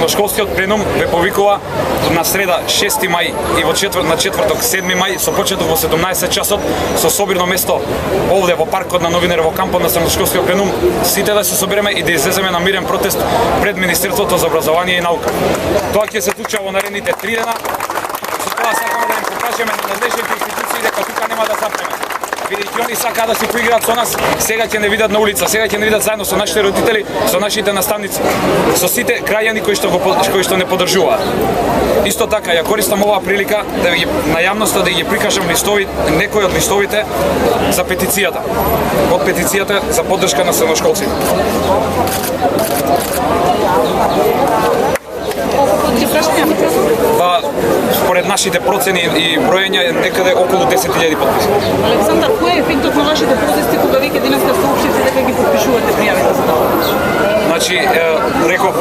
средношколскиот пленум ве повикува на среда 6 мај и на четврток 7 мај со почеток во 17 часот со собирно место овде во паркот на новинар во кампот на средношколскиот пленум, сите да се собереме и да излеземе на мирен протест пред Министерството за образование и наука. Тоа ќе се случи во наредните 3 дена. Со тоа сакаме да им покажеме на надлежните институции дека тука нема да запреме. Бидејќи они сакаат да се поиграат со нас, сега ќе не видат на улица, сега ќе не видат заедно со нашите родители, со нашите наставници, со сите граѓани кои што не поддржуваат. Исто така ја користам оваа прилика да ги на јавноста да ги прикажам некои од листовите за петицијата. Од петицијата за поддршка на средношколците. Па, според нашите процени и броења е некаде околу 10.000 подписи. Александар, кој е ефектот на вашите протести кога веќе денеска соопштите дека ги подпишувате пријавите за тоа? Значи, реков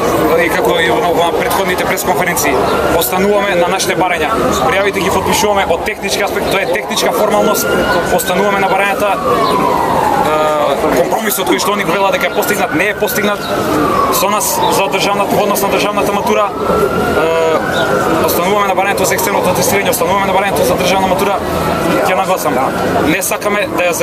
и како и во претходните пресконференции, остануваме на нашите барања. Пријавите ги подпишуваме од технички аспект, тоа е техничка формалност, остануваме на барањата. Компромисот кој што они го велат дека е постигнат, не е постигнат со нас за однос на државната матура. Остануваме на барањето за екстерното тестирање, остануваме на барањето за државна матура. Ќе нагласам, не сакаме да ја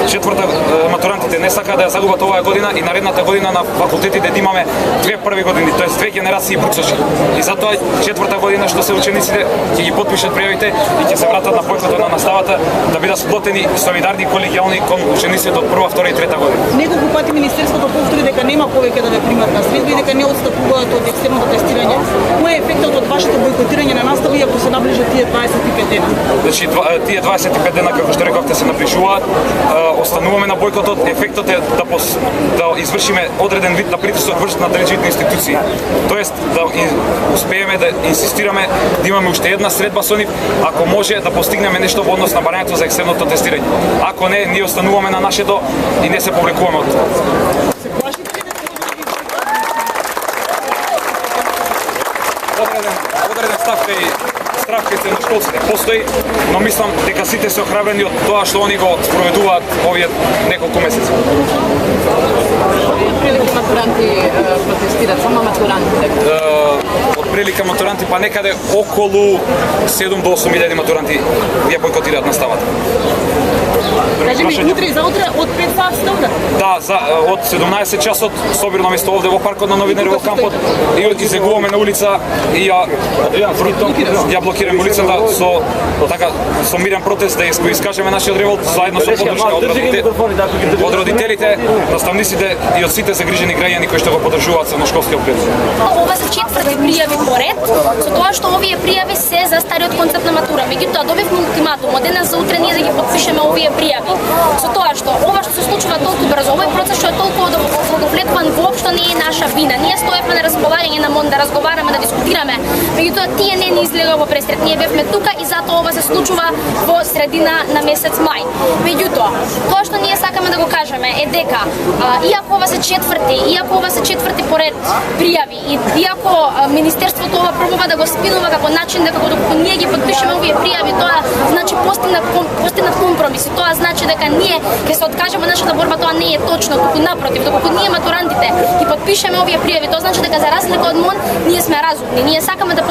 четврта матурантите не сакаат да ја загубат оваа година и наредната година на факултетите да имаме две први години, тоест две генерации буцачи. И затоа четврта година што се учениците ќе ги подпишат пријавите и ќе се вратат на појкото на наставата да бидат сплотени солидарни колегијални кон учениците од прва, втора и трета година. Неколку пати Министерството повтори дека нема повеќе да ве примат на средба и дека не отстапуваат од екстерното тестирање. Кој е ефектот од вашето бојкотирање на настава иако се наближат тие 25 дена? Значи, тие 25 дена, како што рековте, се наближуваат. Остануваме на бојкотот. Ефектот е да извршиме одреден вид на притисок врз надлежните институции. Тоест, да успееме да инсистираме да имаме уште една средба со нив, ако може да постигнеме нешто во однос на барањето за екстерното тестирање. Ако не, ние остануваме на нашето и не се повлекуваме од тоа. Одреден страх кај средношколците постои, но мислам дека сите се охрабрени од тоа што они го спроведуваат овие неколку месеци. Прилика матуранти протестират, само матурантите? Од прилика матуранти, па некаде околу 7 до 8.000 матуранти ја бојкотираат наставата. Кажи ми, утре и заутре од 5 сати овде? Да, од 17 часот собирно место овде во паркот на новинари во кампот и излегуваме на улица и ја блокираме улицата со мирен протест да искажеме нашиот револт заедно со поддршка од родителите, наставниците и од сите загрижени граѓани кои што го поддржуваат средношколскиот пленум. Ова се четврти пријави поред, со тоа што овие пријави се за стариот концепт на матура. Меѓутоа добивме ултиматум од денес за утре ние да ги подпишеме овие пријави. Со тоа што ова што се случува толку брзо, овој процес што е толку одовлетуван воопшто не е наша вина. Ние стоевме на располагање на МОН да разговараме, да дискутираме. Меѓутоа тие не ни излега во пресред. Ние бевме тука и затоа ова се случува во средина на месец мај. Меѓутоа, тоа што ние сакаме да го кажеме е дека иако ова се четврти поред пријави и иако Министерството ова пробува да го спинува како начин дека доколку ние ги подпишеме овие пријави, тоа значи постигнат компромис. Тоа значи дека ние ќе се откажеме нашата борба, тоа не е точно, туку напротив, доколку ние матурантите ги подпишеме овие пријави, тоа значи дека за разлика од МОН ние сме разумни. Ние сакаме да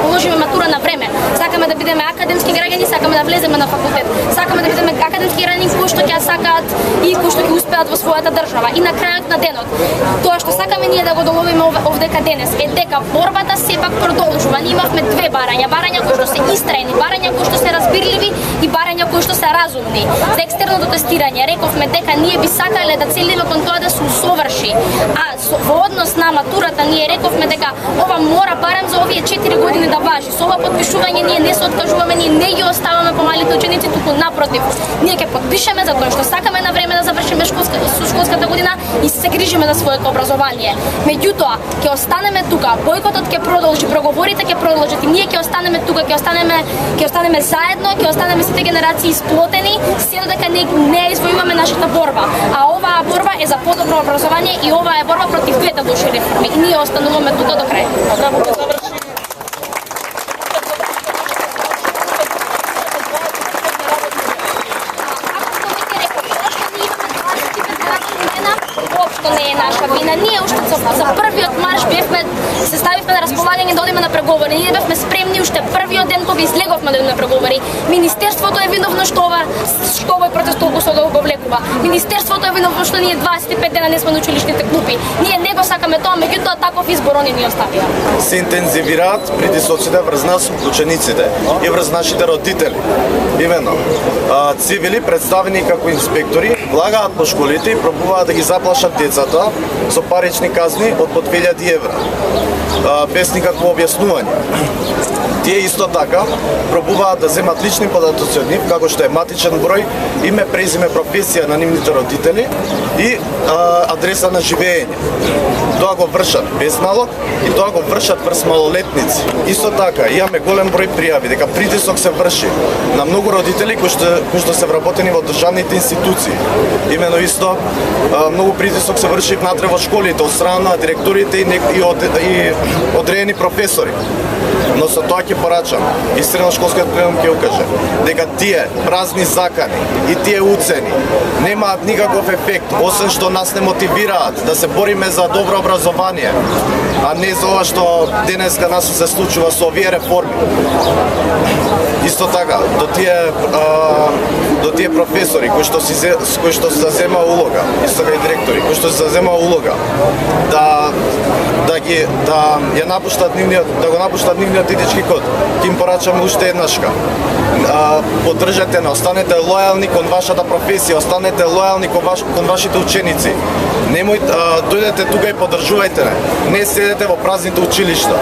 положиме матура на време. Сакаме да бидеме академски граѓани, сакаме да влеземе на факултет. Сакаме да бидеме академски граѓани кои што ќе сакаат и кои што ќе успеат во својата држава. И на крајот на денот, тоа што сакаме ние да го доловиме овдека денес е дека борбата сепак продолжува. Ние имавме две барања кои што се истрајни, барања кои што се разбирливи и барања кои што се разумни. За екстерното тестирање рековме дека ние би сакале да целиме кон тоа да се усоврши. А во однос на матурата ние рековме дека ова мора барем за овие 4 години да важи. Со ова подпишување ние не се откажуваме, ние не ги оставаме помалите ученици, туку напротив. Ние ќе подпишеме затоа што сакаме на време да завршиме школската година и се грижиме за своето образование. Меѓутоа, ќе останеме тука, бојкотот ќе продолжи, проговорите ќе продолжат и ние ќе останеме тука, ќе останеме заедно, ќе останеме сите генерации сплотени, се додека не извојуваме нашата борба. А оваа борба е за подобро образование и ова е борба против двете лоши реформи. И ние остануваме тука до крај. што не е наша вина. Ние уште за првиот марш бевме се ставивме на располагање да одиме на преговори. Ние бевме спремни уште првиот ден кога излеговме да одиме на преговори. Министерството е виновно што овој протест толку се долго влекува. Министерството е виновно што ние 25 дена не сме на училишните клупи. Ние не го сакаме тоа, меѓутоа таков избор они ни оставија. Се интензивираат притисоците врз нас учениците и врз нашите родители. Именно, цивили представени како инспектори влагаат по школите и пробуваат да ги заплашат децата со парични казни од по 2000 евра, без никакво објаснување. Тие исто така пробуваат да земат лични податоци од нив, како што е матичен број, име, презиме, професија на нивните родители и адреса на живење. Тоа го вршат без налог и тоа го вршат врз малолетници. Исто така, имаме голем број пријави дека притисок се врши на многу родители кои што се вработени во државните институции. Имено исто, многу притисок се врши внатре во школите од страна на директорите и одредени професори. Но со тоа ќе порачам и средношколскиот пленум ќе укаже дека тие празни закани и тие уцени немаат никаков ефект, освен што нас не мотивираат да се бориме за добро образование, а не за ова што денеска нас се случува со овие реформи. Исто така, до тие професори кои што се зема улога, исто така и директори кои што се зема улога да го напуштат нивниот етички код, ќе им порачаме уште еднашка. Поддржете не, останете лојални кон вашата професија, останете лојални кон вашите ученици. Немојте, дојдете тука и поддржувајте не седете во празните училишта.